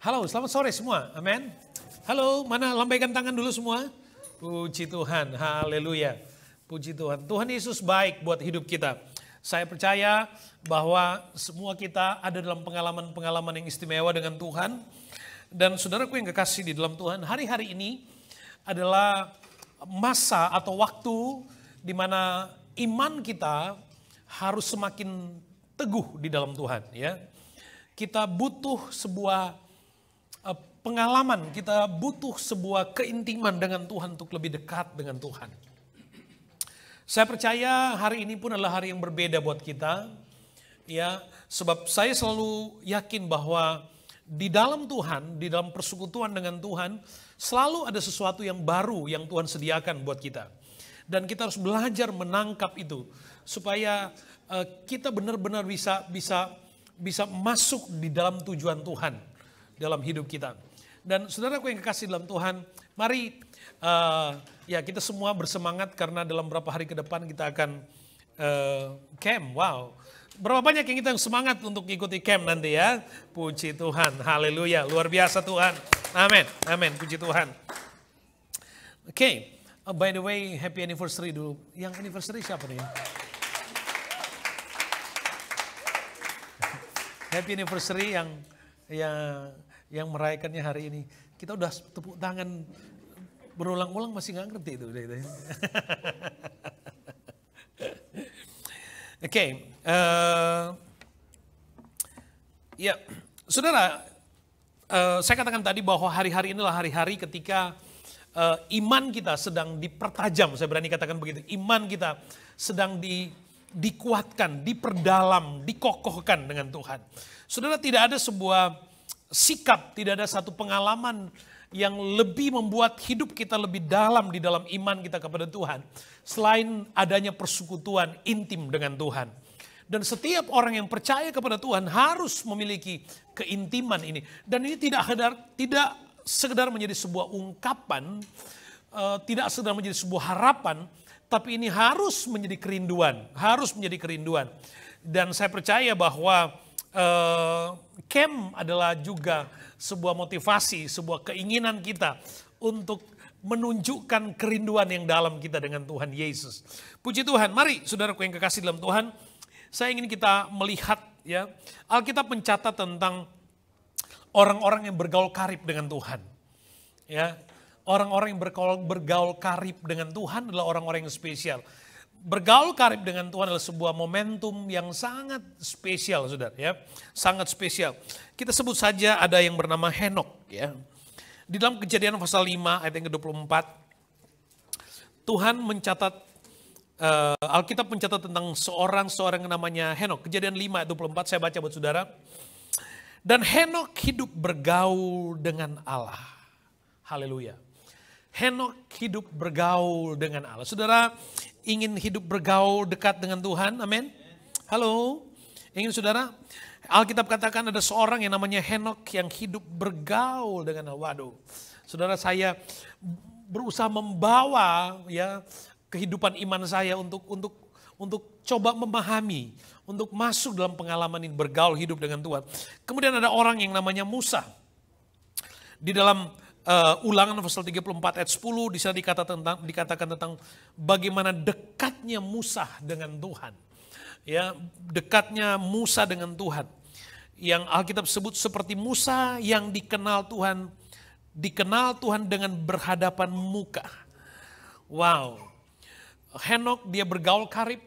Halo, selamat sore semua. Amin. Halo, mana lambaikan tangan dulu semua. Puji Tuhan, haleluya. Puji Tuhan. Tuhan Yesus baik buat hidup kita. Saya percaya bahwa semua kita ada dalam pengalaman-pengalaman yang istimewa dengan Tuhan. Dan saudaraku yang kekasih di dalam Tuhan, hari-hari ini adalah masa atau waktu di mana iman kita harus semakin teguh di dalam Tuhan. Ya, kita butuh sebuah pengalaman, kita butuh sebuah keintiman dengan Tuhan untuk lebih dekat dengan Tuhan. Saya percaya hari ini pun adalah hari yang berbeda buat kita. Ya, sebab saya selalu yakin bahwa di dalam Tuhan, di dalam persekutuan dengan Tuhan, selalu ada sesuatu yang baru yang Tuhan sediakan buat kita. Dan kita harus belajar menangkap itu supaya kita benar-benar bisa masuk di dalam tujuan Tuhan dalam hidup kita. Dan saudaraku yang kekasih dalam Tuhan, mari ya kita semua bersemangat karena dalam beberapa hari ke depan kita akan camp. Wow, berapa banyak yang kita semangat untuk ikuti camp nanti ya. Puji Tuhan, haleluya, luar biasa Tuhan. Amin, amin, puji Tuhan. Oke, by the way, happy anniversary dulu. Yang anniversary siapa nih? Happy anniversary yang merayakannya hari ini. Kita udah tepuk tangan berulang-ulang masih nggak ngerti itu. Oke, ya saudara, saya katakan tadi bahwa hari-hari inilah hari-hari ketika iman kita sedang dipertajam, saya berani katakan begitu. Iman kita sedang dikuatkan, diperdalam, dikokohkan dengan Tuhan. Saudara, tidak ada sebuah sikap, tidak ada satu pengalaman yang lebih membuat hidup kita lebih dalam di dalam iman kita kepada Tuhan, selain adanya persekutuan intim dengan Tuhan. Dan setiap orang yang percaya kepada Tuhan harus memiliki keintiman ini. Dan ini tidak sekedar menjadi sebuah ungkapan, tidak sekedar menjadi sebuah harapan, tapi ini harus menjadi kerinduan, Dan saya percaya bahwa camp adalah juga sebuah motivasi, sebuah keinginan kita untuk menunjukkan kerinduan yang dalam kita dengan Tuhan Yesus. Puji Tuhan, mari saudaraku yang kekasih dalam Tuhan, saya ingin kita melihat ya, Alkitab mencatat tentang orang-orang yang bergaul karib dengan Tuhan. Ya, orang-orang yang bergaul karib dengan Tuhan adalah orang-orang yang spesial. Bergaul karib dengan Tuhan adalah sebuah momentum yang sangat spesial, saudara ya, sangat spesial. Kita sebut saja ada yang bernama Henok ya. Di dalam Kejadian pasal 5 ayat yang ke-24, Tuhan mencatat, Alkitab mencatat tentang seorang yang namanya Henok. Kejadian 5 ayat 24 saya baca buat saudara. Dan Henok hidup bergaul dengan Allah. Haleluya. Henok hidup bergaul dengan Allah. Saudara ingin hidup bergaul dekat dengan Tuhan? Amin. Halo. Ingin saudara? Alkitab katakan ada seorang yang namanya Henok yang hidup bergaul dengan Allah. Waduh. Saudara, saya berusaha membawa ya kehidupan iman saya untuk coba memahami, untuk masuk dalam pengalaman ini, bergaul hidup dengan Tuhan. Kemudian ada orang yang namanya Musa. Di dalam Ulangan pasal 34 ayat 10 di sana dikatakan tentang bagaimana dekatnya Musa dengan Tuhan. Ya, dekatnya Musa dengan Tuhan. Yang Alkitab sebut seperti Musa yang dikenal Tuhan dengan berhadapan muka. Wow. Henok dia bergaul karib.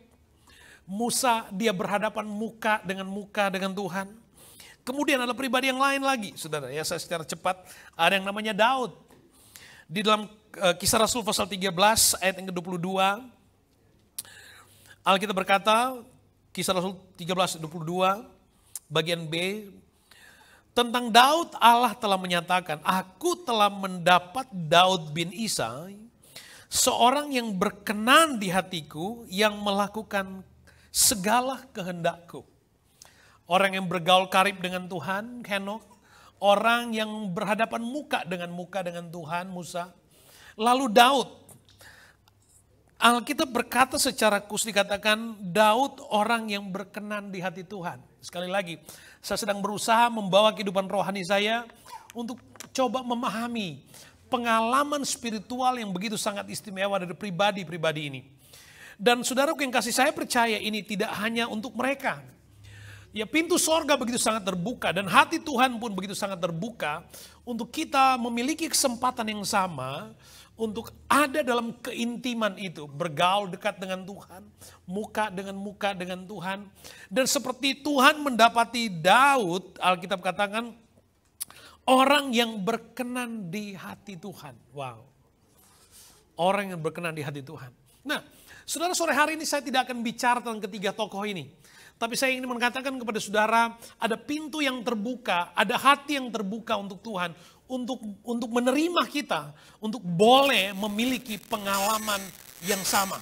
Musa dia berhadapan muka dengan Tuhan. Kemudian ada pribadi yang lain lagi, saudara. Ya, saya secara cepat, ada yang namanya Daud. Di dalam Kisah Rasul pasal 13 ayat yang ke-22, Alkitab berkata, Kisah Rasul 13 ayat 22, bagian B, tentang Daud Allah telah menyatakan, aku telah mendapat Daud bin Isai, seorang yang berkenan di hatiku, yang melakukan segala kehendakku. Orang yang bergaul karib dengan Tuhan, Henok. Orang yang berhadapan muka dengan Tuhan, Musa. Lalu Daud. Alkitab berkata secara khusus dikatakan Daud orang yang berkenan di hati Tuhan. Sekali lagi, saya sedang berusaha membawa kehidupan rohani saya untuk coba memahami pengalaman spiritual yang begitu sangat istimewa dari pribadi-pribadi ini. Dan saudaraku yang kasih, saya percaya ini tidak hanya untuk mereka. Ya, pintu sorga begitu sangat terbuka dan hati Tuhan pun begitu sangat terbuka untuk kita memiliki kesempatan yang sama untuk ada dalam keintiman itu, bergaul dekat dengan Tuhan, muka dengan Tuhan. Dan seperti Tuhan mendapati Daud, Alkitab katakan orang yang berkenan di hati Tuhan. Wow. Orang yang berkenan di hati Tuhan. Nah, saudara, sore hari ini saya tidak akan bicara tentang ketiga tokoh ini. Tapi saya ingin mengatakan kepada saudara, ada pintu yang terbuka, ada hati yang terbuka untuk Tuhan, untuk menerima kita, untuk boleh memiliki pengalaman yang sama.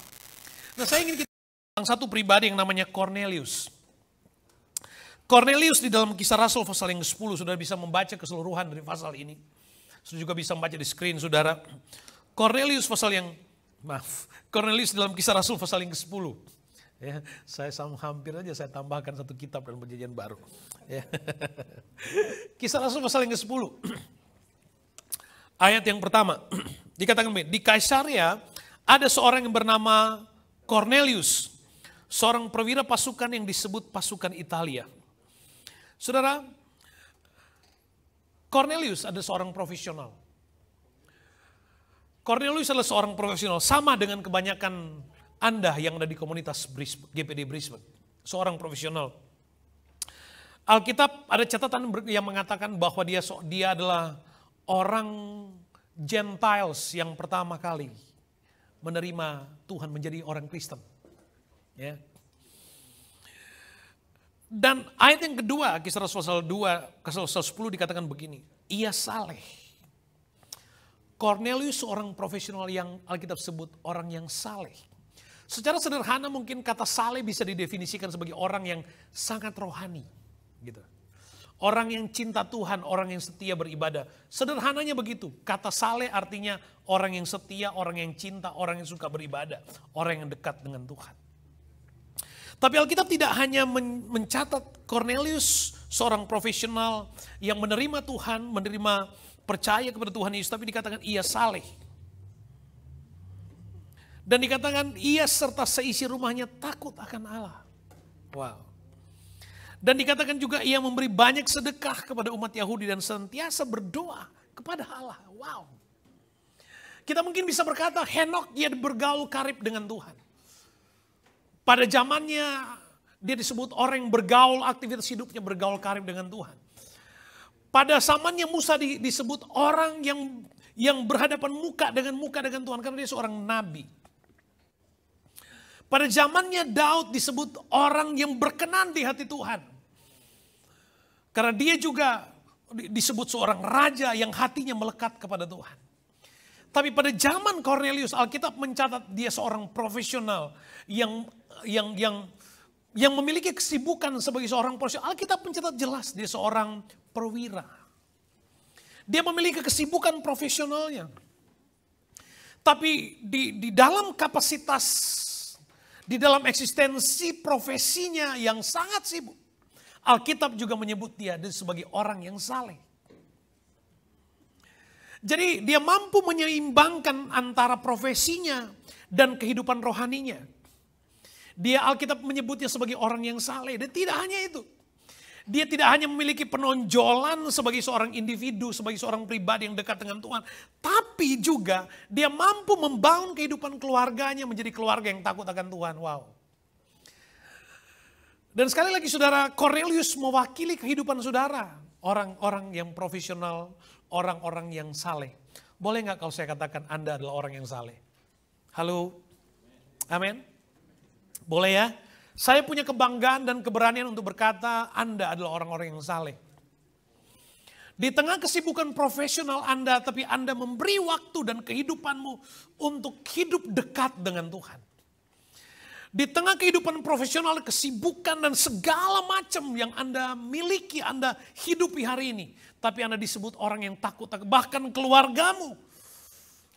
Nah, saya ingin kita tentang satu pribadi yang namanya Cornelius. Cornelius di dalam Kisah Rasul pasal yang ke-10, saudara bisa membaca keseluruhan dari pasal ini. Saudara juga bisa membaca di screen, saudara. Cornelius dalam Kisah Rasul pasal yang ke-10. Ya, saya hampir aja saya tambahkan satu kitab dalam Perjanjian Baru. Ya. Kisah Rasul pasal yang ke-10. Ayat yang pertama. Dikatakan begini, di Kaisaria ada seorang yang bernama Cornelius, seorang perwira pasukan yang disebut pasukan Italia. Saudara, Cornelius adalah seorang profesional. Cornelius adalah seorang profesional, sama dengan kebanyakan Anda yang ada di komunitas GPD Brisbane, seorang profesional. Alkitab ada catatan yang mengatakan bahwa dia adalah orang Gentiles yang pertama kali menerima Tuhan menjadi orang Kristen. Ya. Dan ayat yang kedua, Kisah Rasul pasal 2, pasal 10 dikatakan begini, ia saleh. Cornelius seorang profesional yang Alkitab sebut orang yang saleh. Secara sederhana mungkin kata saleh bisa didefinisikan sebagai orang yang sangat rohani. Gitu. Orang yang cinta Tuhan, orang yang setia beribadah. Sederhananya begitu. Kata saleh artinya orang yang setia, orang yang cinta, orang yang suka beribadah. Orang yang dekat dengan Tuhan. Tapi Alkitab tidak hanya mencatat Cornelius seorang profesional yang menerima Tuhan, menerima percaya kepada Tuhan Yesus, tapi dikatakan ia saleh. Dan dikatakan ia serta seisi rumahnya takut akan Allah. Wow. Dan dikatakan juga ia memberi banyak sedekah kepada umat Yahudi dan senantiasa berdoa kepada Allah. Wow. Kita mungkin bisa berkata Henokh dia bergaul karib dengan Tuhan. Pada zamannya dia disebut orang yang bergaul, aktivitas hidupnya bergaul karib dengan Tuhan. Pada zamannya Musa disebut orang yang berhadapan muka dengan Tuhan karena dia seorang nabi. Pada zamannya Daud disebut orang yang berkenan di hati Tuhan. Karena dia juga disebut seorang raja yang hatinya melekat kepada Tuhan. Tapi pada zaman Cornelius, Alkitab mencatat dia seorang profesional yang memiliki kesibukan sebagai seorang profesional. Alkitab mencatat jelas dia seorang perwira. Dia memiliki kesibukan profesionalnya. Tapi di dalam kapasitas, di dalam eksistensi profesinya yang sangat sibuk, Alkitab juga menyebut dia sebagai orang yang saleh. Jadi dia mampu menyeimbangkan antara profesinya dan kehidupan rohaninya. Dia Alkitab menyebutnya sebagai orang yang saleh. Dan tidak hanya itu. Dia tidak hanya memiliki penonjolan sebagai seorang individu, sebagai seorang pribadi yang dekat dengan Tuhan. Tapi juga dia mampu membangun kehidupan keluarganya menjadi keluarga yang takut akan Tuhan. Wow. Dan sekali lagi saudara, Cornelius mewakili kehidupan saudara. Orang-orang yang profesional, orang-orang yang saleh. Boleh nggak kalau saya katakan Anda adalah orang yang saleh? Halo? Amin? Boleh ya? Saya punya kebanggaan dan keberanian untuk berkata Anda adalah orang-orang yang saleh. Di tengah kesibukan profesional Anda, tapi Anda memberi waktu dan kehidupanmu untuk hidup dekat dengan Tuhan. Di tengah kehidupan profesional, kesibukan dan segala macam yang Anda miliki, Anda hidupi hari ini. Tapi Anda disebut orang yang takut, bahkan keluargamu.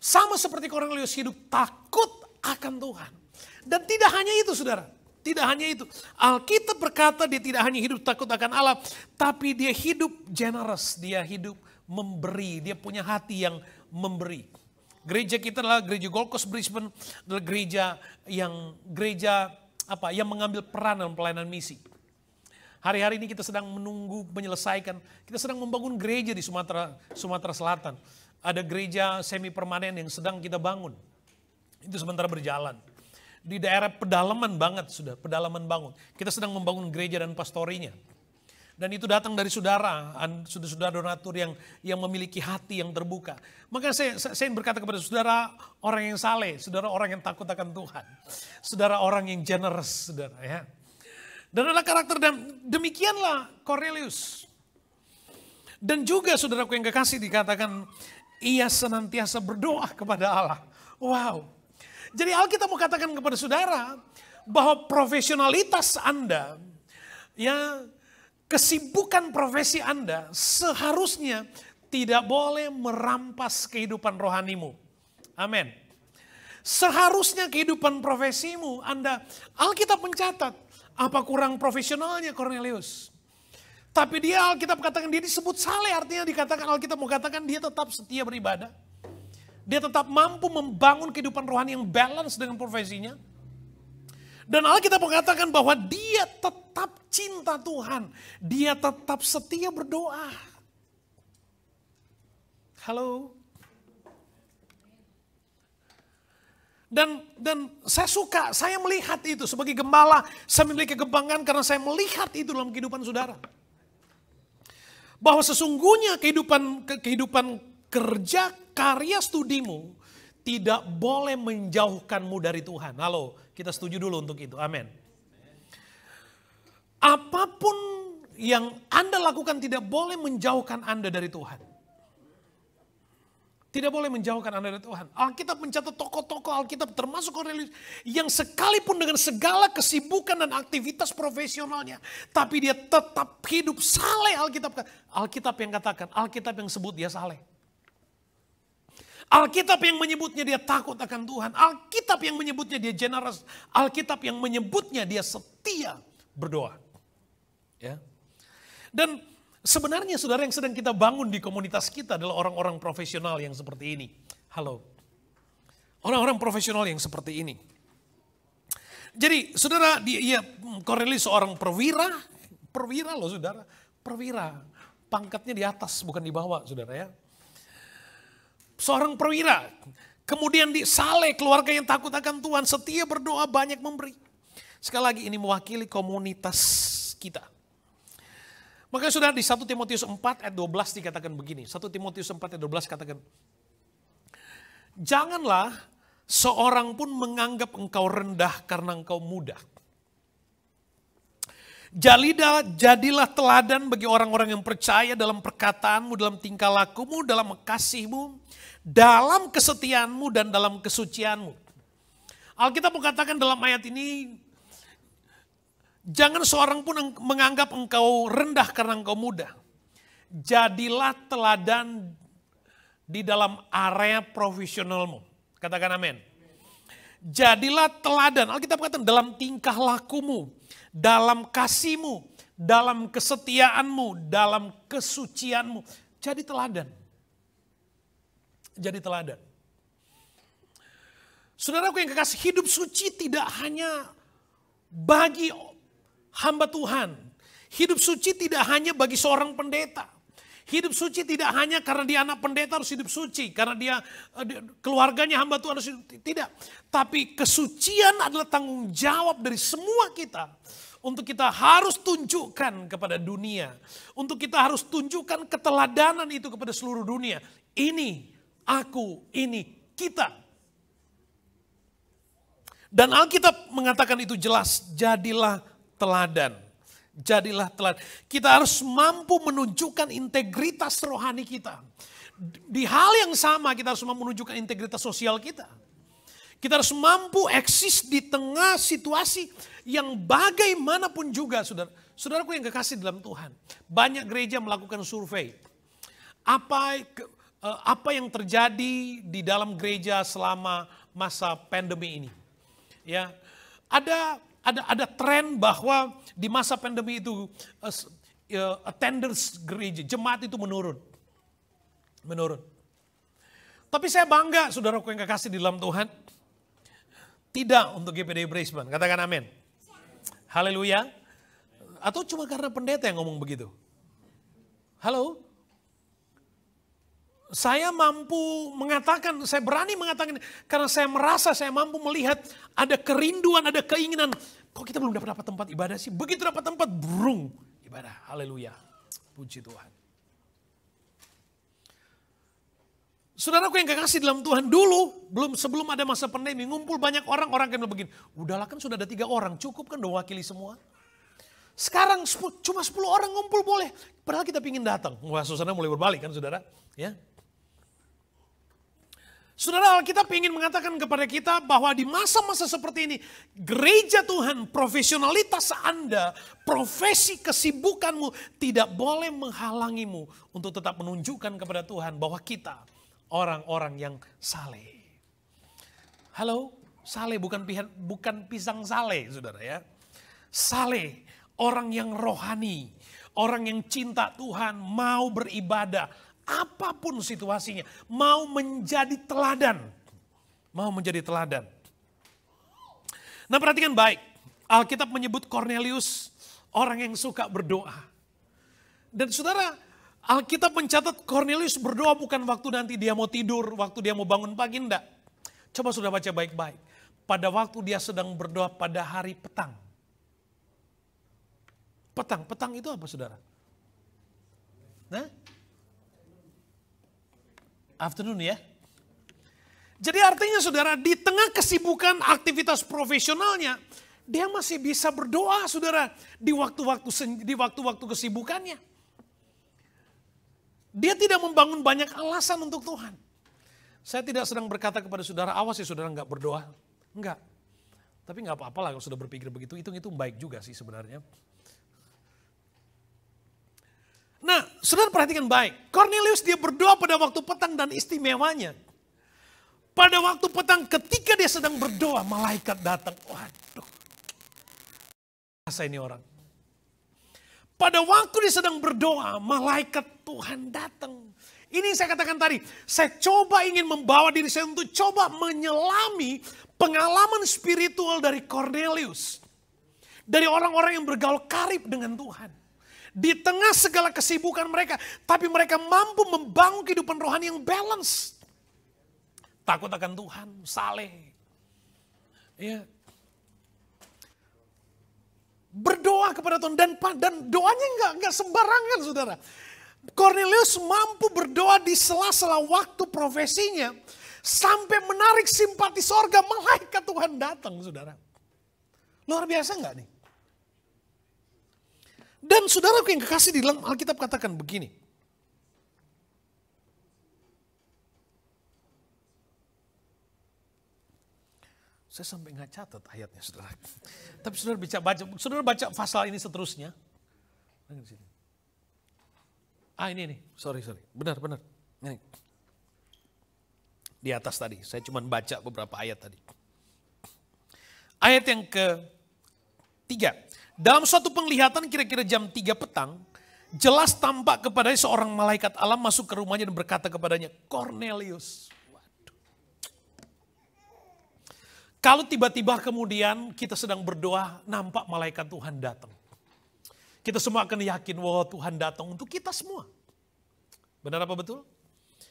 Sama seperti Cornelius hidup takut akan Tuhan. Dan tidak hanya itu saudara. Tidak hanya itu. Alkitab berkata dia tidak hanya hidup takut akan Allah, tapi dia hidup generous, dia hidup memberi, dia punya hati yang memberi. Gereja kita adalah gereja Gold Coast Brisbane, adalah gereja yang mengambil peran dalam pelayanan misi. Hari-hari ini kita sedang menunggu menyelesaikan, kita sedang membangun gereja di Sumatera Selatan. Ada gereja semi permanen yang sedang kita bangun. Itu sementara berjalan. Di daerah pedalaman banget sudah, pedalaman bangun. Kita sedang membangun gereja dan pastorinya. Dan itu datang dari saudara donatur yang memiliki hati yang terbuka. Maka saya berkata kepada saudara orang yang saleh, saudara orang yang takut akan Tuhan. Saudara orang yang generous, saudara ya. Dan adalah karakter dan demikianlah Cornelius. Dan juga saudaraku yang kekasih dikatakan, ia senantiasa berdoa kepada Allah. Wow. Jadi Alkitab mau katakan kepada saudara bahwa profesionalitas Anda, ya, kesibukan profesi Anda seharusnya tidak boleh merampas kehidupan rohanimu. Amin. Seharusnya kehidupan profesimu Alkitab mencatat, apa kurang profesionalnya Cornelius. Tapi Alkitab katakan dia disebut saleh, artinya dikatakan Alkitab mau katakan dia tetap setia beribadah. Dia tetap mampu membangun kehidupan rohani yang balance dengan profesinya. Dan Alkitab mengatakan bahwa dia tetap cinta Tuhan. Dia tetap setia berdoa. Halo. Dan saya melihat itu sebagai gembala. Saya memiliki kebanggaan karena saya melihat itu dalam kehidupan saudara. Bahwa sesungguhnya kehidupan kerja, karya studimu tidak boleh menjauhkanmu dari Tuhan. Halo, kita setuju dulu untuk itu. Amin. Apapun yang Anda lakukan tidak boleh menjauhkan Anda dari Tuhan. Tidak boleh menjauhkan Anda dari Tuhan. Alkitab mencatat tokoh-tokoh Alkitab termasuk Cornelius yang sekalipun dengan segala kesibukan dan aktivitas profesionalnya, tapi dia tetap hidup saleh. Alkitab yang katakan, Alkitab yang sebut dia saleh. Alkitab yang menyebutnya dia takut akan Tuhan. Alkitab yang menyebutnya dia generous. Alkitab yang menyebutnya dia setia berdoa. Ya. Dan sebenarnya saudara yang sedang kita bangun di komunitas kita adalah orang-orang profesional yang seperti ini. Halo. Orang-orang profesional yang seperti ini. Jadi saudara, Cornelius seorang perwira. Perwira loh saudara. Perwira. Pangkatnya di atas bukan di bawah saudara ya. Seorang perwira, kemudian saleh, keluarga yang takut akan Tuhan, setia berdoa, banyak memberi. Sekali lagi ini mewakili komunitas kita. Makanya sudah di 1 Timotius 4 ayat 12 dikatakan begini. 1 Timotius 4 ayat 12 katakan, janganlah seorang pun menganggap engkau rendah karena engkau muda. Jadilah teladan bagi orang-orang yang percaya dalam perkataanmu, dalam tingkah lakumu, dalam kasihmu, dalam kesetiaanmu dan dalam kesucianmu. Alkitab mengatakan dalam ayat ini, jangan seorang pun menganggap engkau rendah karena engkau muda. Jadilah teladan di dalam area profesionalmu. Katakan amin. Jadilah teladan, Alkitab katakan dalam tingkah lakumu, dalam kasihmu, dalam kesetiaanmu, dalam kesucianmu. Jadi teladan. Jadi teladan. Saudaraku yang kekasih, hidup suci tidak hanya bagi hamba Tuhan. Hidup suci tidak hanya bagi seorang pendeta. Hidup suci tidak hanya karena dia anak pendeta harus hidup suci. Karena dia keluarganya hamba Tuhan harus hidup. Tidak. Tapi kesucian adalah tanggung jawab dari semua kita. Untuk kita harus tunjukkan kepada dunia. Untuk kita harus tunjukkan keteladanan itu kepada seluruh dunia. Ini aku, ini kita. Dan Alkitab mengatakan itu jelas. Jadilah teladan. Jadilah teladan. Kita harus mampu menunjukkan integritas rohani kita. Di hal yang sama kita harus mampu menunjukkan integritas sosial kita. Kita harus mampu eksis di tengah situasi yang bagaimanapun juga, saudara. Saudaraku yang kekasih dalam Tuhan. Banyak gereja melakukan survei. Apa yang terjadi di dalam gereja selama masa pandemi ini? Ya, ada ada tren bahwa di masa pandemi itu attendance gereja, jemaat itu menurun. Tapi saya bangga saudaraku yang kekasih di dalam Tuhan. Tidak untuk GPD Brisbane, katakan amin. Haleluya. Atau cuma karena pendeta yang ngomong begitu? Halo? Saya mampu mengatakan, saya berani mengatakan karena saya merasa saya mampu melihat ada kerinduan, ada keinginan. Kok kita belum dapat tempat ibadah sih? Begitu dapat tempat, brung ibadah. Haleluya. Puji Tuhan. Saudaraku yang kekasih dalam Tuhan, dulu sebelum ada masa pandemi, ngumpul banyak orang kan begini. Udahlah kan sudah ada 3 orang, cukup kan udah wakili semua. Sekarang cuma 10 orang ngumpul boleh. Padahal kita pingin datang. Wah, suasana mulai berbalik kan saudara. Ya. Saudara, Alkitab ingin mengatakan kepada kita bahwa di masa-masa seperti ini, gereja Tuhan, profesionalitas Anda, profesi kesibukanmu tidak boleh menghalangimu untuk tetap menunjukkan kepada Tuhan bahwa kita orang-orang yang saleh. Halo, saleh bukan pisang saleh, saudara ya. Saleh, orang yang rohani, orang yang cinta Tuhan, mau beribadah, apapun situasinya, mau menjadi teladan. Nah, perhatikan baik, Alkitab menyebut Kornelius orang yang suka berdoa. Dan saudara, Alkitab mencatat Kornelius berdoa bukan waktu nanti dia mau tidur, waktu dia mau bangun pagi, enggak. Coba sudah baca baik-baik. Pada waktu dia sedang berdoa pada hari petang. Petang itu apa saudara? Nah? Afternoon ya. Jadi artinya saudara, di tengah kesibukan aktivitas profesionalnya, dia masih bisa berdoa saudara di waktu-waktu kesibukannya. Dia tidak membangun banyak alasan untuk Tuhan. Saya tidak sedang berkata kepada saudara, awas ya saudara nggak berdoa. Enggak. Tapi nggak apa-apa lah kalau sudah berpikir begitu, itu baik juga sih sebenarnya. Nah, saudara perhatikan baik. Kornelius dia berdoa pada waktu petang dan istimewanya. Pada waktu petang ketika dia sedang berdoa, malaikat datang. Waduh. Masa ini orang. Pada waktu dia sedang berdoa, malaikat Tuhan datang. Ini yang saya katakan tadi, saya coba ingin membawa diri saya untuk coba menyelami pengalaman spiritual dari Kornelius. Dari orang-orang yang bergaul karib dengan Tuhan. Di tengah segala kesibukan mereka, tapi mereka mampu membangun kehidupan rohani yang balance. Takut akan Tuhan, saleh. Ya. Berdoa kepada Tuhan dan doanya enggak sembarangan saudara. Kornelius mampu berdoa di sela-sela waktu profesinya sampai menarik simpati sorga, malaikat Tuhan datang saudara. Luar biasa enggak nih? Dan saudaraku yang kekasih di dalam Alkitab katakan begini. Saya sampai nggak catat ayatnya saudara. Tapi saudara baca pasal ini seterusnya. Ini. Sorry. Benar. Ini. Di atas tadi, saya cuma baca beberapa ayat tadi. Ayat yang ke-3. Dalam suatu penglihatan kira-kira jam 3 petang, jelas tampak kepadanya seorang malaikat Allah masuk ke rumahnya dan berkata kepadanya, Kornelius. Kalau tiba-tiba kemudian kita sedang berdoa, nampak malaikat Tuhan datang. Kita semua akan yakin, wah Tuhan datang untuk kita semua. Benar apa betul?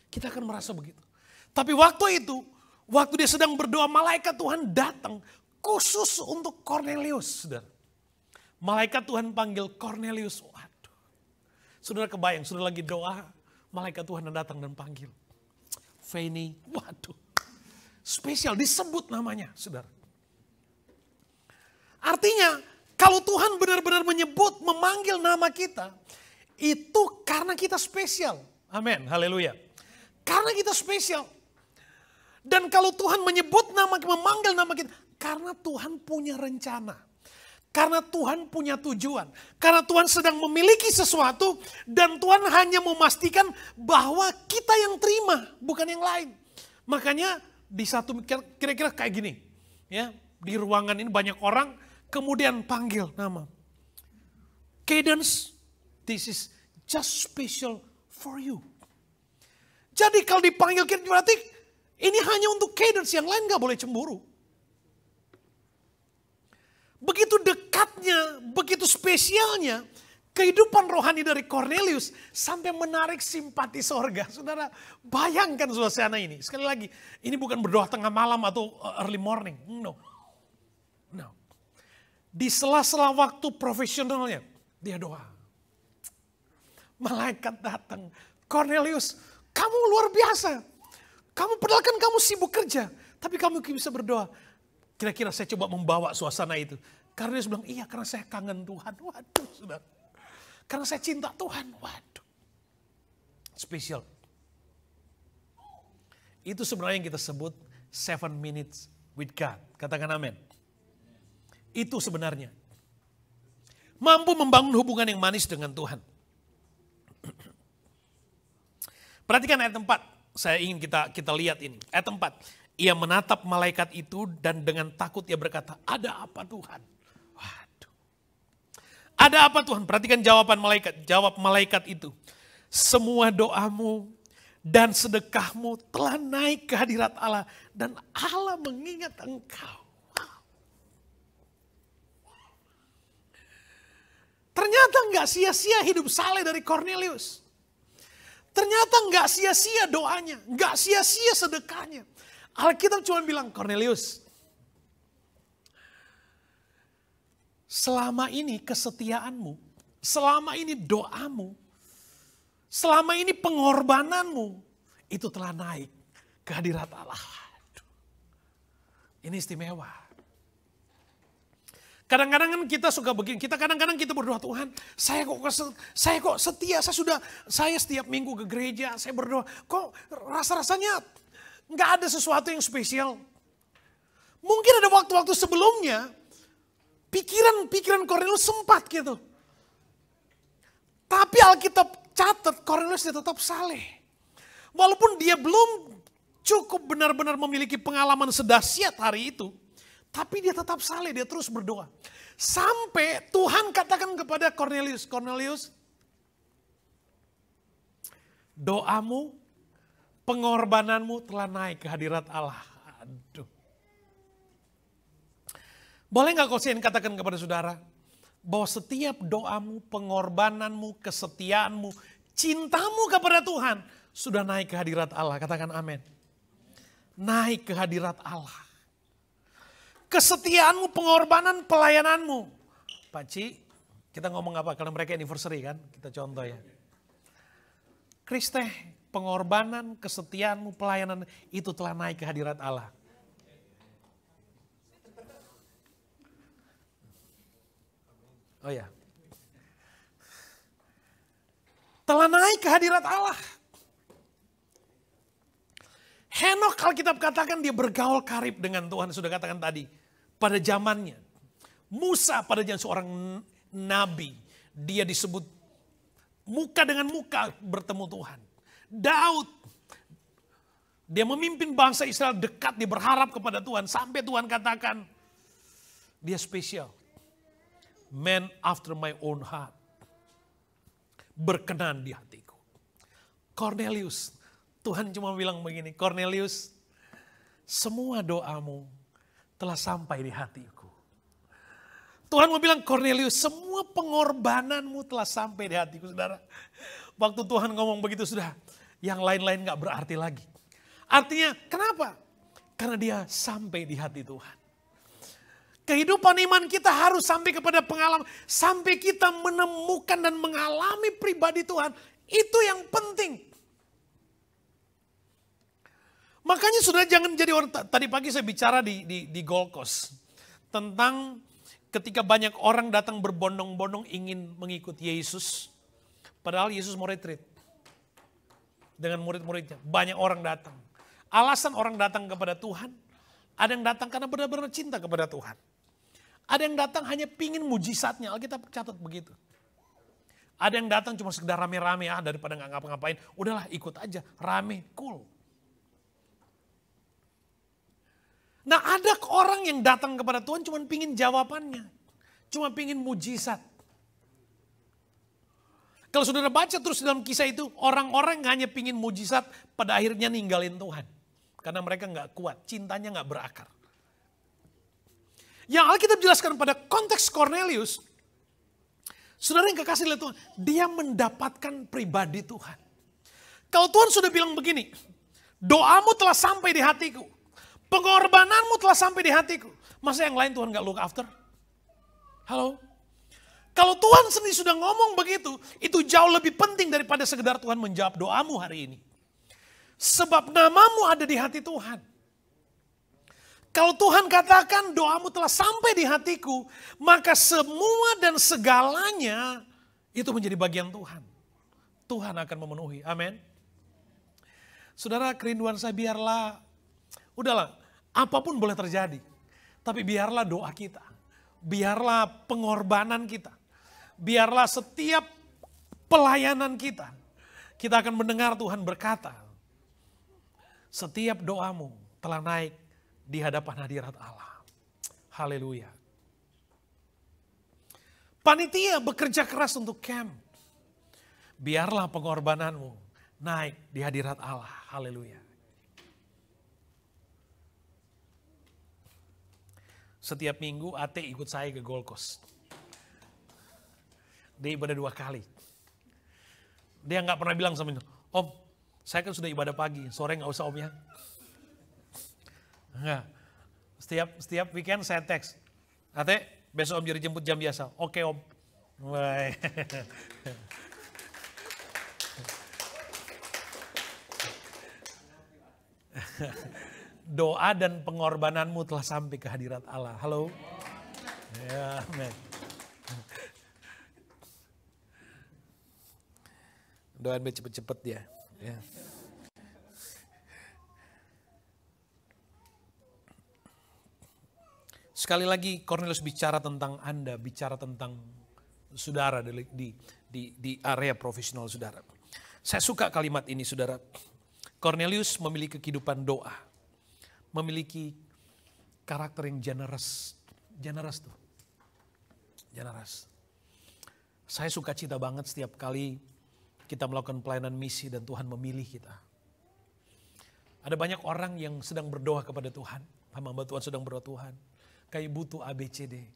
Kita akan merasa begitu. Tapi waktu itu, waktu dia sedang berdoa, malaikat Tuhan datang khusus untuk Kornelius. Saudara. Malaikat Tuhan panggil Kornelius. Waduh. Saudara kebayang, saudara lagi doa, malaikat Tuhan datang dan panggil. Feni, waduh. Spesial, disebut namanya, saudara. Artinya, kalau Tuhan benar-benar menyebut, memanggil nama kita, itu karena kita spesial. Amin, haleluya. Karena kita spesial. Dan kalau Tuhan menyebut nama, memanggil nama kita, karena Tuhan punya rencana. Karena Tuhan punya tujuan. Karena Tuhan sedang memiliki sesuatu, dan Tuhan hanya memastikan bahwa kita yang terima, bukan yang lain. Makanya, di satu kira-kira kayak gini, ya di ruangan ini banyak orang, Kemudian panggil nama. Cadence, this is just special for you. Jadi kalau dipanggil Cadence berarti ini hanya untuk Cadence, yang lain gak boleh cemburu. Begitu dekatnya, begitu spesialnya kehidupan rohani dari Cornelius sampai menarik simpati sorga. Saudara, bayangkan suasana ini. Sekali lagi, ini bukan berdoa tengah malam atau early morning. No. Di sela-sela waktu profesionalnya, dia doa. Malaikat datang. Cornelius, kamu luar biasa. Padahal kan kamu sibuk kerja. Tapi kamu bisa berdoa. Kira-kira saya coba membawa suasana itu. Cornelius bilang, iya karena saya kangen Tuhan. Waduh, saudara. Karena saya cinta Tuhan. Waduh. Spesial. Itu sebenarnya yang kita sebut 7 minutes with God. Katakan amin. Itu sebenarnya. Mampu membangun hubungan yang manis dengan Tuhan. Perhatikan ayat 4. Saya ingin kita lihat ini. Ayat 4. Ia menatap malaikat itu dan dengan takut ia berkata, ada apa Tuhan? Waduh. Ada apa Tuhan? Perhatikan jawaban malaikat. Jawab malaikat itu. Semua doamu dan sedekahmu telah naik ke hadirat Allah. Dan Allah mengingat engkau. Wow. Ternyata gak sia-sia hidup saleh dari Cornelius. Ternyata gak sia-sia doanya. Gak sia-sia sedekahnya. Alkitab cuma bilang, Cornelius, selama ini kesetiaanmu, selama ini doamu, selama ini pengorbananmu, itu telah naik ke hadirat Allah. Ini istimewa. Kadang-kadang kan kita suka begini, kadang-kadang kita berdoa, Tuhan, saya kok setia, saya setiap minggu ke gereja, saya berdoa, kok rasa-rasanya nggak ada sesuatu yang spesial. Mungkin ada waktu-waktu sebelumnya, pikiran Cornelius sempat gitu. Tapi Alkitab catat Cornelius dia tetap saleh. Walaupun dia belum cukup benar-benar memiliki pengalaman sedahsyat hari itu. Tapi dia tetap saleh, dia terus berdoa. Sampai Tuhan katakan kepada Cornelius, Cornelius, doamu, pengorbananmu telah naik ke hadirat Allah. Aduh. Boleh gak kau katakan kepada saudara, bahwa setiap doamu, pengorbananmu, kesetiaanmu, cintamu kepada Tuhan, sudah naik ke hadirat Allah. Katakan amin. Naik ke hadirat Allah. Kesetiaanmu, pengorbanan, pelayananmu. Pak Ci, kita ngomong apa? Karena mereka anniversary kan, kita contoh ya. Kriste, pengorbanan, kesetiaanmu, pelayanan, itu telah naik ke hadirat Allah. Oh ya. Telah naik ke hadirat Allah. Henokh Alkitab katakan dia bergaul karib dengan Tuhan, sudah katakan tadi. Pada zamannya. Musa pada zaman seorang nabi. Dia disebut muka dengan muka bertemu Tuhan. Daud. Dia memimpin bangsa Israel dekat, dia berharap kepada Tuhan. Sampai Tuhan katakan, dia spesial. Man after my own heart. Berkenan di hatiku. Cornelius. Tuhan cuma bilang begini, Cornelius, semua doamu telah sampai di hatiku. Tuhan mau bilang, Cornelius, semua pengorbananmu telah sampai di hatiku, saudara. Waktu Tuhan ngomong begitu, sudah, yang lain-lain gak berarti lagi. Artinya, kenapa? Karena dia sampai di hati Tuhan. Kehidupan iman kita harus sampai kepada pengalaman, sampai kita menemukan dan mengalami pribadi Tuhan. Itu yang penting. Makanya sudah jangan jadi orang, tadi pagi saya bicara di Gold Coast. Tentang ketika banyak orang datang berbondong-bondong ingin mengikut Yesus. Padahal Yesus mau retreat. Dengan murid-muridnya. Banyak orang datang. Alasan orang datang kepada Tuhan. Ada yang datang karena benar-benar cinta kepada Tuhan. Ada yang datang hanya pingin mujizatnya. Alkitab catat begitu. Ada yang datang cuma sekedar rame-rame daripada gak ngapa-ngapain. Udahlah ikut aja, rame, cool. Nah ada orang yang datang kepada Tuhan cuma pingin jawabannya. cuma pingin mujizat. Kalau saudara baca terus dalam kisah itu, orang-orang hanya pingin mujizat, pada akhirnya ninggalin Tuhan. Karena mereka nggak kuat, cintanya nggak berakar. Yang Alkitab jelaskan pada konteks Cornelius, saudara yang kekasih oleh Tuhan, dia mendapatkan pribadi Tuhan. Kalau Tuhan sudah bilang begini, doamu telah sampai di hatiku, pengorbananmu telah sampai di hatiku, masa yang lain Tuhan nggak look after? Halo? Kalau Tuhan sendiri sudah ngomong begitu, itu jauh lebih penting daripada sekedar Tuhan menjawab doamu hari ini. Sebab namamu ada di hati Tuhan. Kalau Tuhan katakan doamu telah sampai di hatiku, maka semua dan segalanya itu menjadi bagian Tuhan. Tuhan akan memenuhi, amin. Saudara, kerinduan saya biarlah, udahlah, apapun boleh terjadi. Tapi biarlah doa kita, biarlah pengorbanan kita, biarlah setiap pelayanan kita akan mendengar Tuhan berkata, setiap doamu telah naik di hadapan hadirat Allah. Haleluya. Panitia bekerja keras untuk camp. Biarlah pengorbananmu naik di hadirat Allah. Haleluya. Setiap minggu Ate ikut saya ke Gold Coast. Dia ibadah 2 kali. Dia nggak pernah bilang sama ini, Om, saya kan sudah ibadah pagi, sore nggak usah Om ya. Enggak. Setiap weekend saya teks, Ate, besok Om jadi jemput jam biasa. Oke Om. Baik. Doa dan pengorbananmu telah sampai ke hadirat Allah. Halo. Ya, amen. Doain cepet-cepet dia. Ya. Sekali lagi Cornelius bicara tentang Anda, bicara tentang saudara di area profesional saudara. Saya suka kalimat ini saudara. Cornelius memiliki kehidupan doa. Memiliki karakter yang generous. Generous tuh. Generous. Saya suka cita banget setiap kali kita melakukan pelayanan misi dan Tuhan memilih kita. Ada banyak orang yang sedang berdoa kepada Tuhan. Hamba Tuhan sedang berdoa Tuhan. Kayak butuh ABCD.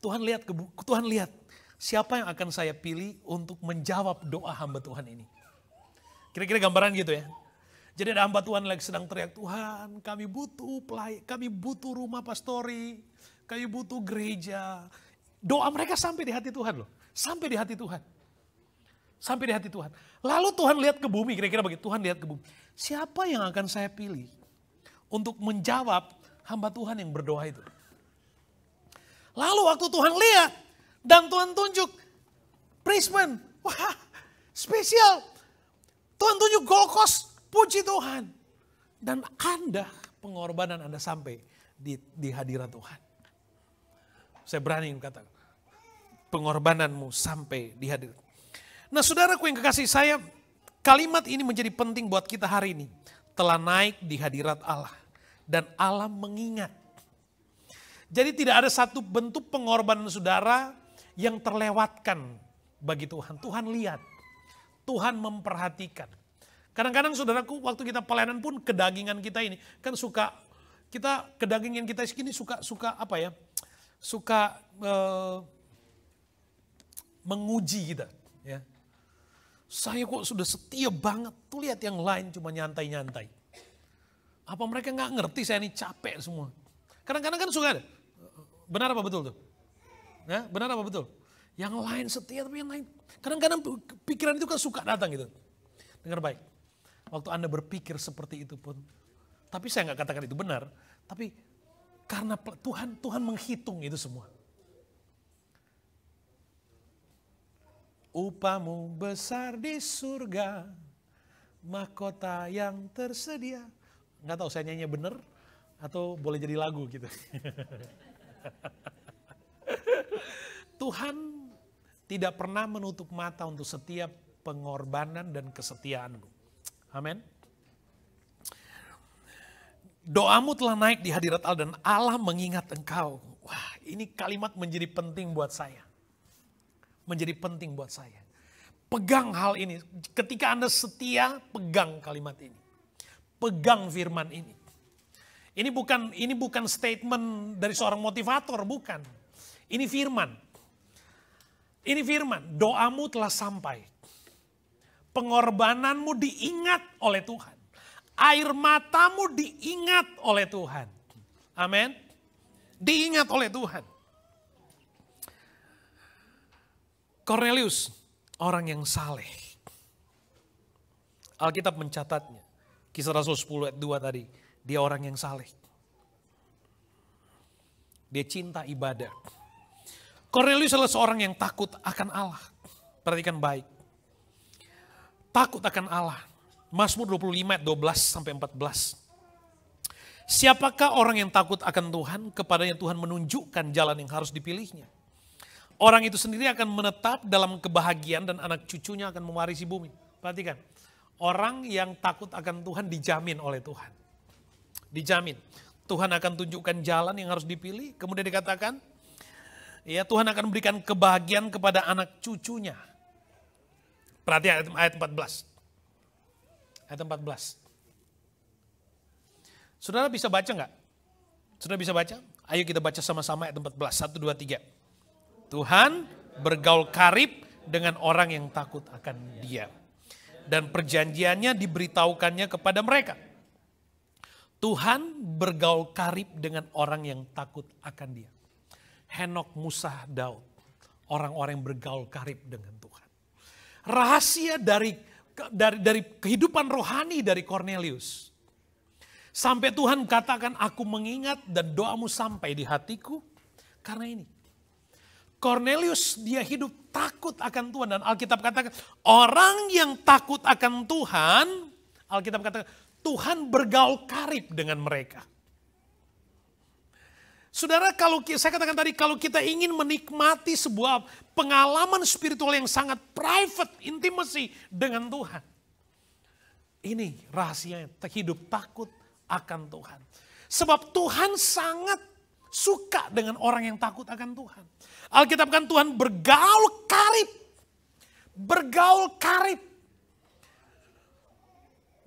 Tuhan lihat siapa yang akan saya pilih untuk menjawab doa hamba Tuhan ini. Kira-kira gambaran gitu ya. Jadi ada hamba Tuhan lagi sedang teriak, Tuhan kami butuh rumah pastori, kami butuh gereja. Doa mereka sampai di hati Tuhan loh. Sampai di hati Tuhan. Sampai di hati Tuhan. Lalu Tuhan lihat ke bumi, kira-kira begitu. Tuhan lihat ke bumi. Siapa yang akan saya pilih untuk menjawab hamba Tuhan yang berdoa itu? Lalu waktu Tuhan lihat dan Tuhan tunjuk Brisbane, wah spesial. Tuhan tunjuk Gold Coast, puji Tuhan. Dan Anda, pengorbanan Anda sampai di hadirat Tuhan. Saya berani katakan, pengorbananmu sampai di hadirat. Nah saudaraku yang kekasih saya, kalimat ini menjadi penting buat kita hari ini. Telah naik di hadirat Allah. Dan Allah mengingat. Jadi tidak ada satu bentuk pengorbanan saudara yang terlewatkan bagi Tuhan. Tuhan lihat. Tuhan memperhatikan. Kadang-kadang saudaraku waktu kita pelayanan pun kedagingan kita ini. Kan suka, kedagingan kita ini suka apa ya. Suka menguji kita. Ya. Saya kok sudah setia banget. Tuh lihat yang lain cuma nyantai-nyantai. Apa mereka gak ngerti saya ini capek semua. Kadang-kadang kan suka ada. Benar apa betul tuh? Ya, benar apa betul? Yang lain setia tapi yang lain. Kadang-kadang pikiran itu kan suka datang gitu. Dengar baik. Waktu Anda berpikir seperti itu pun. Tapi saya gak katakan itu benar. Tapi karena Tuhan menghitung itu semua. Upamu besar di surga, mahkota yang tersedia. Nggak tahu saya nyanyi bener atau boleh jadi lagu gitu. Tuhan tidak pernah menutup mata untuk setiap pengorbanan dan kesetiaanmu. Amin. Doamu telah naik di hadirat Allah dan Allah mengingat engkau. Wah ini kalimat menjadi penting buat saya. Menjadi penting buat saya. Pegang hal ini. Ketika Anda setia, pegang kalimat ini. Pegang firman ini. Ini bukan statement dari seorang motivator, bukan. Ini firman. Ini firman, doamu telah sampai. Pengorbananmu diingat oleh Tuhan. Air matamu diingat oleh Tuhan. Amin. Diingat oleh Tuhan. Cornelius, orang yang saleh. Alkitab mencatatnya. Kisah Rasul 10 ayat 2 tadi. Dia orang yang saleh. Dia cinta ibadah. Cornelius adalah seorang yang takut akan Allah. Perhatikan baik. Takut akan Allah. Mazmur 25 ayat 12 sampai 14. Siapakah orang yang takut akan Tuhan? Kepadanya Tuhan menunjukkan jalan yang harus dipilihnya. Orang itu sendiri akan menetap dalam kebahagiaan dan anak cucunya akan mewarisi bumi. Perhatikan. Orang yang takut akan Tuhan dijamin oleh Tuhan. Dijamin. Tuhan akan tunjukkan jalan yang harus dipilih. Kemudian dikatakan, ya Tuhan akan memberikan kebahagiaan kepada anak cucunya. Perhatikan ayat 14. Ayat 14. Saudara bisa baca enggak? Saudara bisa baca? Ayo kita baca sama-sama ayat 14. 1, 2, 3. Tuhan bergaul karib dengan orang yang takut akan Dia. Dan perjanjiannya diberitahukannya kepada mereka. Tuhan bergaul karib dengan orang yang takut akan Dia. Henok, Musa, Daud. Orang-orang yang bergaul karib dengan Tuhan. Rahasia dari kehidupan rohani dari Cornelius. Sampai Tuhan katakan, aku mengingat dan doamu sampai di hatiku. Karena ini. Cornelius dia hidup takut akan Tuhan. Dan Alkitab katakan, orang yang takut akan Tuhan, Alkitab katakan, Tuhan bergaul karib dengan mereka. Saudara, kalau saya katakan tadi, kalau kita ingin menikmati sebuah pengalaman spiritual yang sangat private, intimacy dengan Tuhan. Ini rahasianya, hidup takut akan Tuhan. Sebab Tuhan sangat suka dengan orang yang takut akan Tuhan. Alkitab kan Tuhan bergaul karib. Bergaul karib.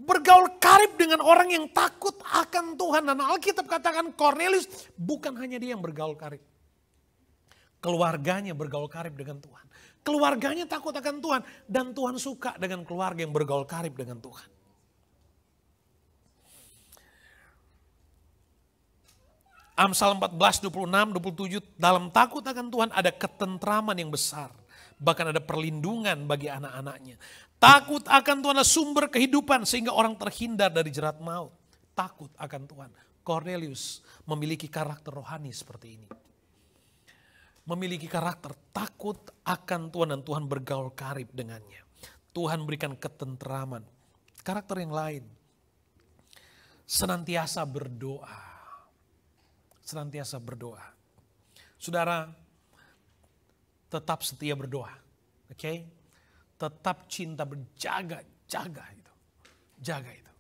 Bergaul karib dengan orang yang takut akan Tuhan. Dan Alkitab katakan Cornelius bukan hanya dia yang bergaul karib. Keluarganya bergaul karib dengan Tuhan. Keluarganya takut akan Tuhan. Dan Tuhan suka dengan keluarga yang bergaul karib dengan Tuhan. Amsal 14, 26, 27. Dalam takut akan Tuhan ada ketentraman yang besar. Bahkan ada perlindungan bagi anak-anaknya. Takut akan Tuhan adalah sumber kehidupan sehingga orang terhindar dari jerat maut. Takut akan Tuhan. Cornelius memiliki karakter rohani seperti ini. Memiliki karakter takut akan Tuhan dan Tuhan bergaul karib dengannya. Tuhan berikan ketentraman. Karakter yang lain. Senantiasa berdoa. Senantiasa berdoa. Saudara, tetap setia berdoa. Oke? Tetap cinta berjaga, jaga itu. Jaga itu.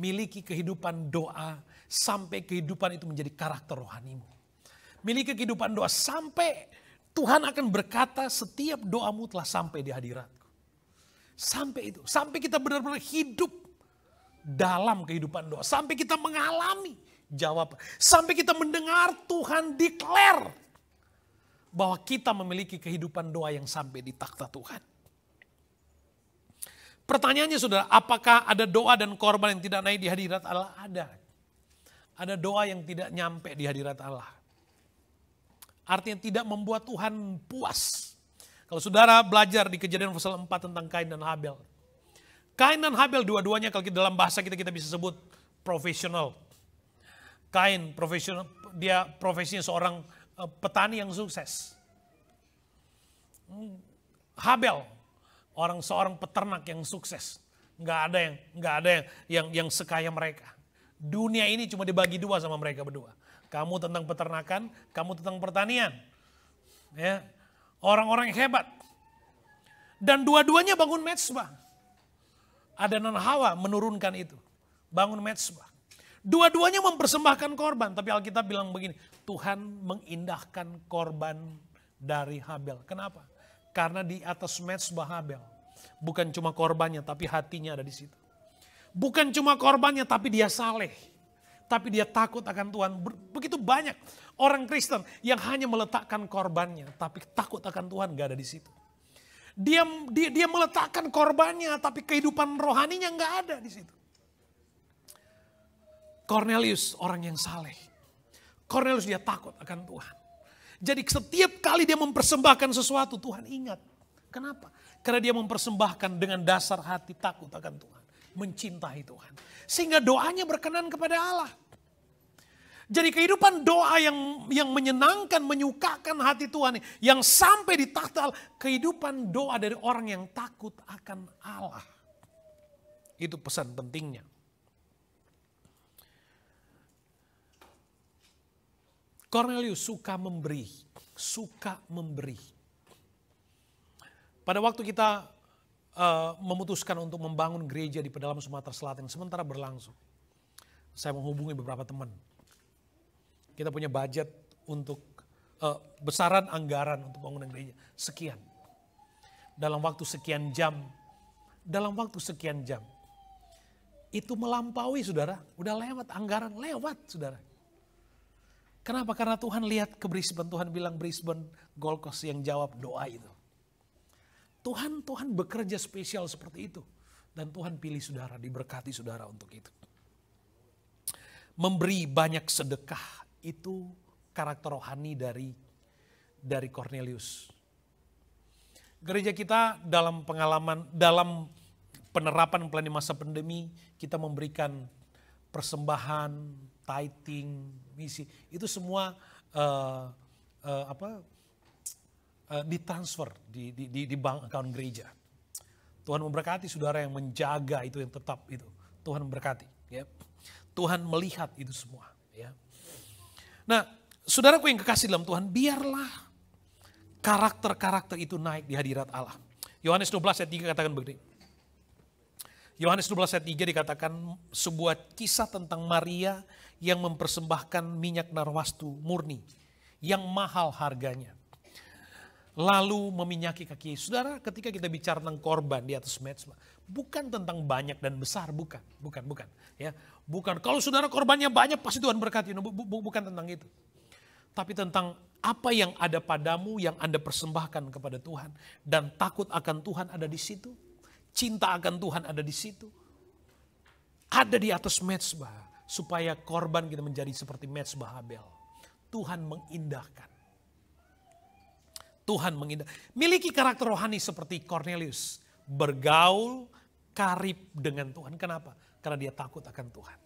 Miliki kehidupan doa sampai kehidupan itu menjadi karakter rohanimu. Miliki kehidupan doa sampai Tuhan akan berkata setiap doamu telah sampai di hadiratku. Sampai itu. Sampai kita benar-benar hidup dalam kehidupan doa. Sampai kita mengalami jawaban. Sampai kita mendengar Tuhan declare bahwa kita memiliki kehidupan doa yang sampai di takhta Tuhan. Pertanyaannya saudara, apakah ada doa dan korban yang tidak naik di hadirat Allah? Ada. Ada doa yang tidak nyampe di hadirat Allah. Artinya tidak membuat Tuhan puas. Kalau saudara belajar di Kejadian pasal 4 tentang Kain dan Habel. Kain dan Habel dua-duanya kalau dalam bahasa kita bisa sebut profesional. Kain profesional, dia profesinya seorang petani yang sukses. Habel seorang peternak yang sukses. Nggak ada yang sekaya mereka. Dunia ini cuma dibagi dua sama mereka berdua. Kamu tentang peternakan, kamu tentang pertanian. Ya, orang-orang yang hebat. Dan dua-duanya bangun mezbah. Adam dan Hawa menurunkan itu. Bangun mezbah. Dua-duanya mempersembahkan korban. Tapi Alkitab bilang begini, Tuhan mengindahkan korban dari Habel. Kenapa? Karena di atas mezbah Habel, bukan cuma korbannya tapi hatinya ada di situ. Bukan cuma korbannya tapi dia saleh. Tapi dia takut akan Tuhan. Begitu banyak orang Kristen yang hanya meletakkan korbannya, tapi takut akan Tuhan gak ada di situ. Dia meletakkan korbannya, tapi kehidupan rohaninya gak ada di situ. Cornelius orang yang saleh. Cornelius dia takut akan Tuhan. Jadi setiap kali dia mempersembahkan sesuatu, Tuhan ingat. Kenapa? Karena dia mempersembahkan dengan dasar hati takut akan Tuhan. Mencintai Tuhan. Sehingga doanya berkenan kepada Allah. Jadi kehidupan doa yang menyenangkan, menyukakan hati Tuhan. Yang sampai di tahta Allah. Kehidupan doa dari orang yang takut akan Allah. Itu pesan pentingnya. Cornelius suka memberi. Suka memberi. Pada waktu kita memutuskan untuk membangun gereja di pedalaman Sumatera Selatan, sementara berlangsung, saya menghubungi beberapa teman. Kita punya budget untuk besaran anggaran untuk bangunan gereja sekian. Dalam waktu sekian jam, itu melampaui saudara, udah lewat anggaran, lewat saudara. Kenapa? Karena Tuhan lihat ke Brisbane, Tuhan bilang Brisbane Gold Coast yang jawab doa itu. Tuhan bekerja spesial seperti itu. Dan Tuhan pilih saudara, diberkati saudara untuk itu. Memberi banyak sedekah itu karakter rohani dari Cornelius. Gereja kita dalam penerapan pelayanan masa pandemi, kita memberikan persembahan, tithing, misi. Itu semua ditransfer di bank account gereja. Tuhan memberkati saudara yang menjaga itu, yang tetap itu. Tuhan memberkati. Ya. Tuhan melihat itu semua. Ya. Nah, saudaraku yang kekasih dalam Tuhan, biarlah karakter-karakter itu naik di hadirat Allah. Yohanes 12 ayat 3 katakan begini. Yohanes 12 ayat 3 dikatakan sebuah kisah tentang Maria yang mempersembahkan minyak narwastu murni yang mahal harganya. Lalu meminyaki kaki. Saudara, ketika kita bicara tentang korban di atas mezbah, bukan tentang banyak dan besar, bukan. Ya, bukan. Kalau saudara korbannya banyak, pasti Tuhan berkati. Bukan tentang itu. Tapi tentang apa yang ada padamu, yang Anda persembahkan kepada Tuhan. Dan takut akan Tuhan ada di situ. Cinta akan Tuhan ada di situ. Ada di atas mezbah. Supaya korban kita menjadi seperti mezbah Habel. Tuhan mengindahkan. Miliki karakter rohani seperti Cornelius. Bergaul, karib dengan Tuhan. Kenapa? Karena dia takut akan Tuhan.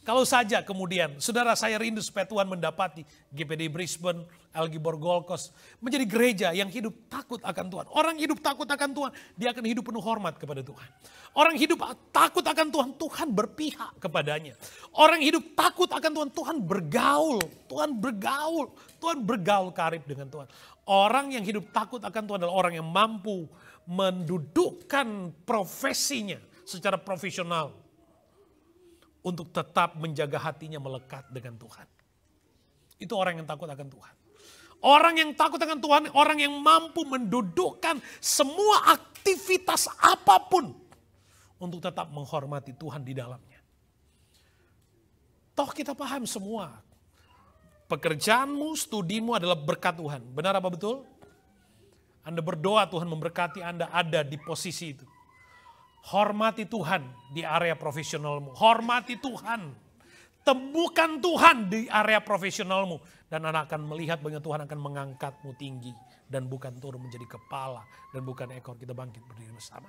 Kalau saja kemudian, saudara saya rindu supaya Tuhan mendapati GPD Brisbane, Algibor Gold Coast menjadi gereja yang hidup takut akan Tuhan. Orang hidup takut akan Tuhan, dia akan hidup penuh hormat kepada Tuhan. Orang hidup takut akan Tuhan, Tuhan berpihak kepadanya. Orang hidup takut akan Tuhan, Tuhan bergaul karib dengan Tuhan. Orang yang hidup takut akan Tuhan adalah orang yang mampu mendudukkan profesinya secara profesional untuk tetap menjaga hatinya melekat dengan Tuhan. Itu orang yang takut akan Tuhan. Orang yang takut akan Tuhan, orang yang mampu mendudukkan semua aktivitas apapun untuk tetap menghormati Tuhan di dalamnya. Toh kita paham semua. Pekerjaanmu, studimu adalah berkat Tuhan. Benar apa betul? Anda berdoa Tuhan memberkati Anda ada di posisi itu. Hormati Tuhan di area profesionalmu. Hormati Tuhan. Temukan Tuhan di area profesionalmu. Dan Anda akan melihat bahwa Tuhan akan mengangkatmu tinggi. Dan bukan turun menjadi kepala. Dan bukan ekor. Kita bangkit berdiri bersama.